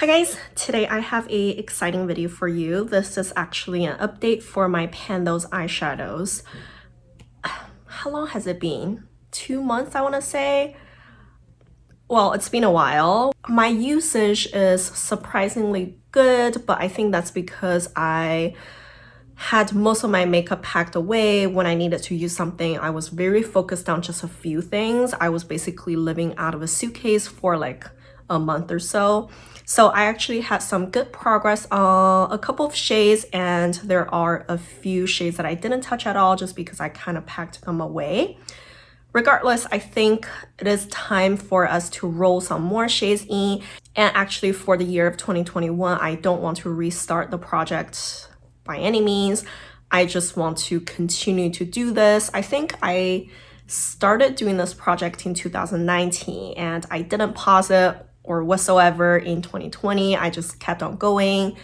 Hi guys, today I have a exciting video for you. This is actually an update for my Pandos eyeshadows. How long has it been? 2 months, I want to say. Well, it's been a while. My usage is surprisingly good, but I think that's because I had most of my makeup packed away. When I needed to use something, I was very focused on just a few things. I was basically living out of a suitcase for like a month or so. So I actually had some good progress on a couple of shades, and there are a few shades that I didn't touch at all just because I kind of packed them away. Regardless, I think it is time for us to roll some more shades in. And actually for the year of 2021, I don't want to restart the project by any means. I just want to continue to do this. I think I started doing this project in 2019 and I didn't pause it or whatsoever in 2020. I just kept on going.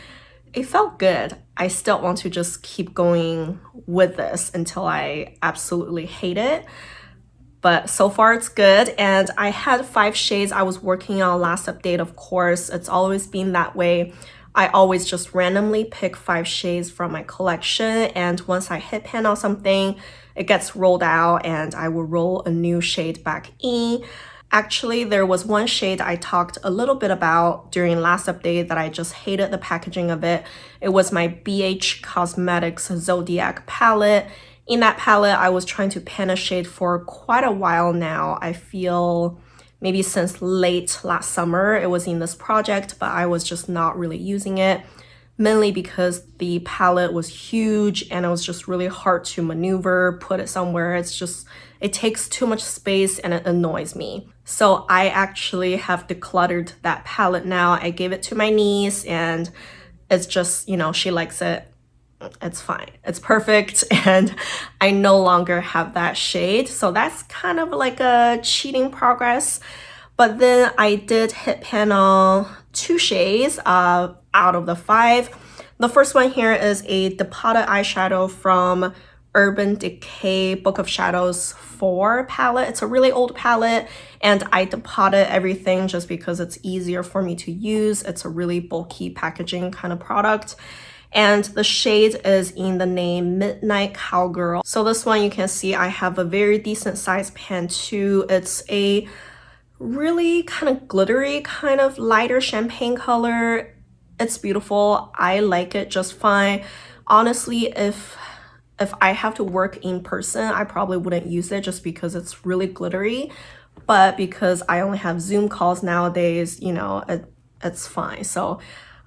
It felt good. I still want to just keep going with this until I absolutely hate it. But so far it's good. And I had 5 shades I was working on last update, of course. It's always been that way. I always just randomly pick 5 shades from my collection, and once I hit pan on something, it gets rolled out and I will roll a new shade back in. Actually, there was one shade I talked a little bit about during last update that I just hated the packaging of it. It was my BH Cosmetics Zodiac palette. In that palette, I was trying to pan a shade for quite a while now. I feel maybe since late last summer it was in this project, but I was just not really using it, mainly because the palette was huge and it was just really hard to maneuver, put it somewhere. It takes too much space and it annoys me. So I actually have decluttered that palette now. I gave it to my niece and it's just, you know, she likes it. It's fine. It's perfect. And I no longer have that shade. So that's kind of like a cheating progress. But then I did hit pan on 2 shades out of the 5. The first one here is a depotted eyeshadow from Urban Decay Book of Shadows 4 palette. It's a really old palette and I depotted everything just because it's easier for me to use. It's a really bulky packaging kind of product. And the shade is in the name Midnight Cowgirl. So this one you can see I have a very decent size pan too. It's a really kind of glittery, kind of lighter champagne color. It's beautiful. I like it just fine. Honestly, if I have to work in person, I probably wouldn't use it just because it's really glittery. But because I only have Zoom calls nowadays, you know, it's fine. So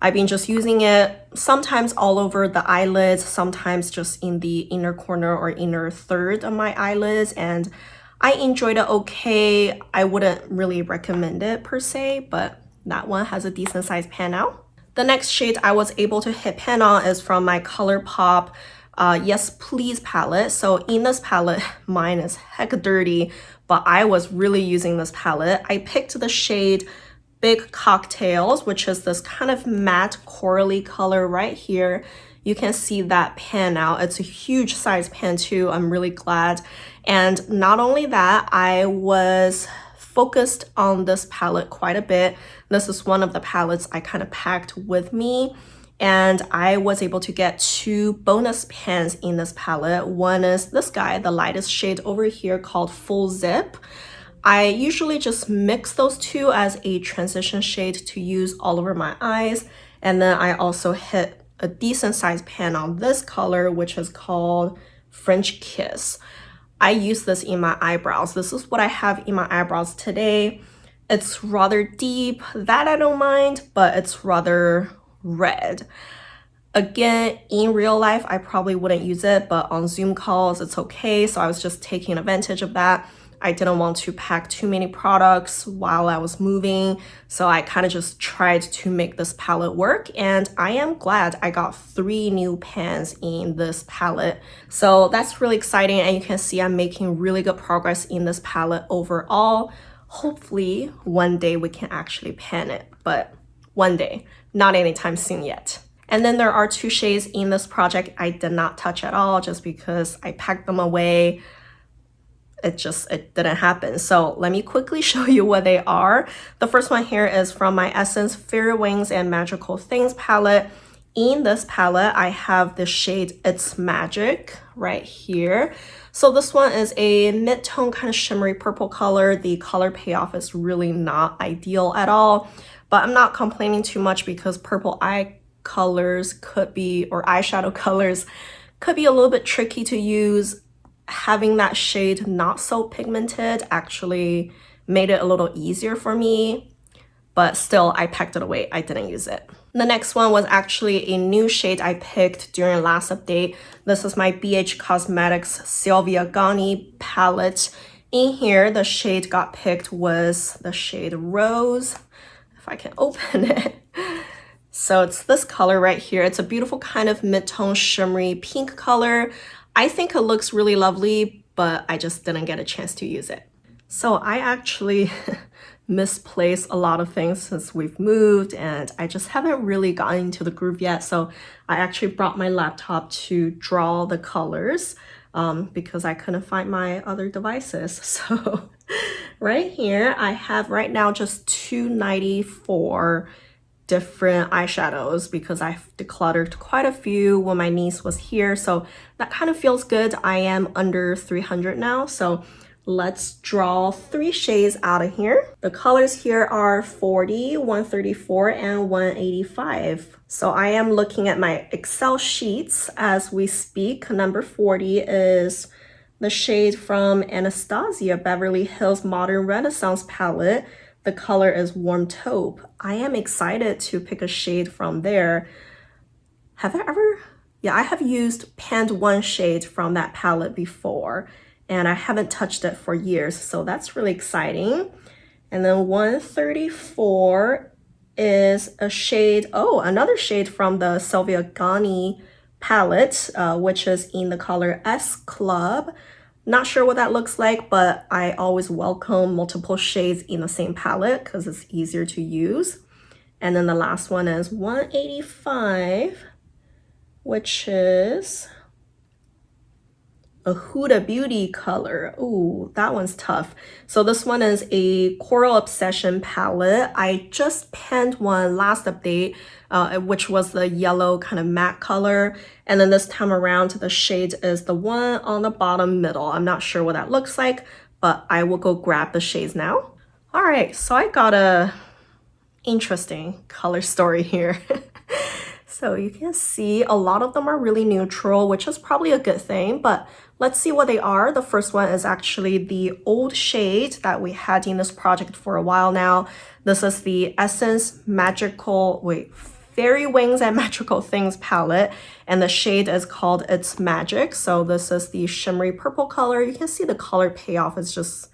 I've been just using it sometimes all over the eyelids, sometimes just in the inner corner or inner third of my eyelids, and I enjoyed it okay. I wouldn't really recommend it per se, but that one has a decent size pan out. The next shade I was able to hit pan on is from my ColourPop Yes Please palette. So in this palette, mine is heck dirty, but I was really using this palette. I picked the shade Big Cocktails, which is this kind of matte corally color right here. You can see that pan out. It's a huge size pan too. I'm really glad. And not only that, I was focused on this palette quite a bit. This is one of the palettes I kind of packed with me. And I was able to get 2 bonus pans in this palette. One is this guy, the lightest shade over here called Full Zip. I usually just mix those 2 as a transition shade to use all over my eyes. And then I also hit a decent sized pan on this color, which is called French Kiss. I use this in my eyebrows. This is what I have in my eyebrows today. It's rather deep, that I don't mind, but it's rather red. Again, in real life, I probably wouldn't use it, but on Zoom calls, it's okay. So I was just taking advantage of that. I didn't want to pack too many products while I was moving, so I kind of just tried to make this palette work, and I am glad I got 3 new pans in this palette. So that's really exciting, and you can see I'm making really good progress in this palette overall. Hopefully one day we can actually pan it, but one day, not anytime soon yet. And then there are 2 shades in this project I did not touch at all just because I packed them away. it didn't happen. So let me quickly show you what they are. The first one here is from my Essence Fairy Wings and Magical Things palette. In this palette, I have the shade It's Magic right here. So this one is a mid-tone kind of shimmery purple color. The color payoff is really not ideal at all, but I'm not complaining too much because purple eye colors could be, or eyeshadow colors could be a little bit tricky to use. Having that shade not so pigmented actually made it a little easier for me, but still I packed it away. I didn't use it. The next one was actually a new shade I picked during last update. This is my BH Cosmetics Sylvia Gani palette. In here, the shade got picked was the shade Rose, if I can open it. So it's this color right here. It's a beautiful kind of mid-tone shimmery pink color. I think it looks really lovely, but I just didn't get a chance to use it. So I actually misplaced a lot of things since we've moved, and I just haven't really gotten into the groove yet. So I actually brought my laptop to draw the colors because I couldn't find my other devices. So right here, I have right now just 294 different eyeshadows because I've decluttered quite a few when my niece was here. So that kind of feels good. I am under 300 now. So let's draw 3 shades out of here. The colors here are 40, 134, and 185. So I am looking at my Excel sheets as we speak. Number 40 is the shade from Anastasia Beverly Hills Modern Renaissance palette. The color is Warm Taupe. I am excited to pick a shade from there. Have I ever? Yeah, I have used panned one shade from that palette before, and I haven't touched it for years, so that's really exciting. And then 134 is a shade, oh, another shade from the Sylvia Gani palette, which is in the color S Club. Not sure what that looks like, but I always welcome multiple shades in the same palette because it's easier to use. And then the last one is 185, which is a Huda Beauty color. Ooh, that one's tough. So this one is a Coral Obsession palette. I just penned one last update, which was the yellow kind of matte color. And then this time around, the shade is the one on the bottom middle. I'm not sure what that looks like, but I will go grab the shades now. All right, so I got a interesting color story here. So you can see a lot of them are really neutral, which is probably a good thing, but let's see what they are. The first one is actually the old shade that we had in this project for a while now. This is the Essence Fairy Wings and Magical Things palette, and the shade is called It's Magic. So this is the shimmery purple color. You can see the color payoff is just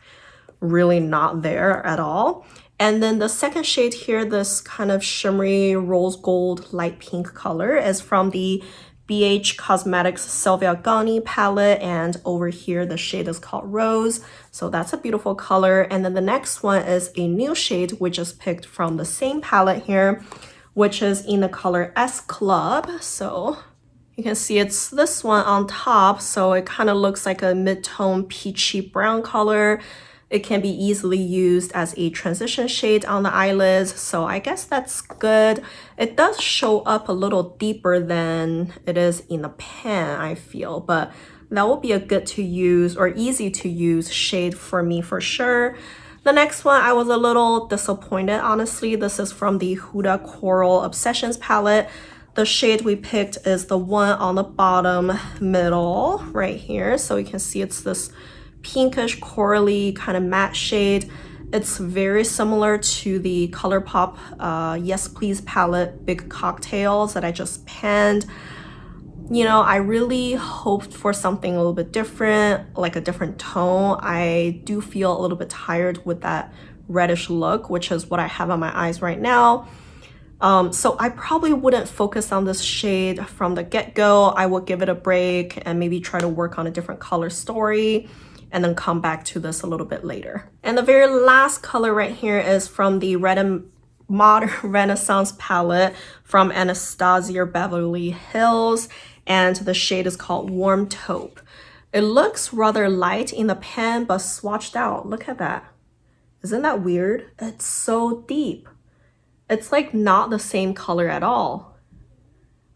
really not there at all. And then the second shade here, this kind of shimmery rose gold light pink color, is from the BH Cosmetics Sylvia Gani palette, and over here the shade is called Rose. So that's a beautiful color. And then the next one is a new shade we just picked from the same palette here, which is in the color S Club. So you can see it's this one on top, so it kind of looks like a mid-tone peachy brown color. It can be easily used as a transition shade on the eyelids, so I guess that's good. It does show up a little deeper than it is in the pan, I feel, but that will be a good to use or easy to use shade for me for sure. The next one, I was a little disappointed, honestly. This is from the Huda Coral Obsessions palette. The shade we picked is the one on the bottom middle right here. So you can see it's this pinkish corally kind of matte shade. It's very similar to the ColourPop Yes Please palette Big Cocktails that I just panned. You know, I really hoped for something a little bit different, like a different tone. I do feel a little bit tired with that reddish look, which is what I have on my eyes right now. So I probably wouldn't focus on this shade from the get-go. I would give it a break and maybe try to work on a different color story, and then come back to this a little bit later. And the very last color right here is from the Modern Renaissance palette from Anastasia Beverly Hills, and the shade is called Warm Taupe. It looks rather light in the pan, but swatched out. Look at that. Isn't that weird? It's so deep. It's like not the same color at all,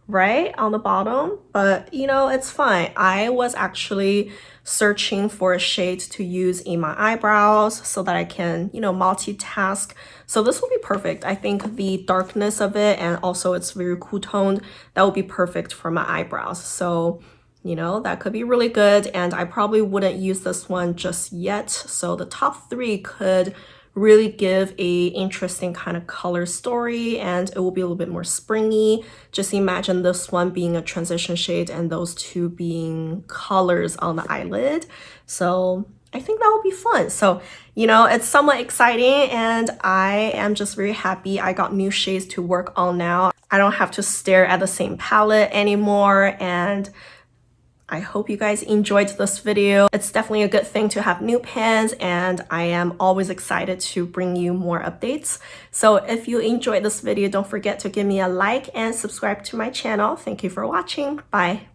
right? On the bottom, but you know, it's fine. I was actually searching for a shade to use in my eyebrows so that I can, you know, multitask. So this will be perfect. I think the darkness of it and also it's very cool toned, that will be perfect for my eyebrows. So, you know, that could be really good. And I probably wouldn't use this one just yet. So the top 3 could really give a interesting kind of color story, and it will be a little bit more springy. Just imagine this one being a transition shade and those 2 being colors on the eyelid. So I think that will be fun. So, you know, it's somewhat exciting and I am just very happy I got new shades to work on now. I don't have to stare at the same palette anymore, and I hope you guys enjoyed this video. It's definitely a good thing to have new pans, and I am always excited to bring you more updates. So if you enjoyed this video, don't forget to give me a like and subscribe to my channel. Thank you for watching. Bye.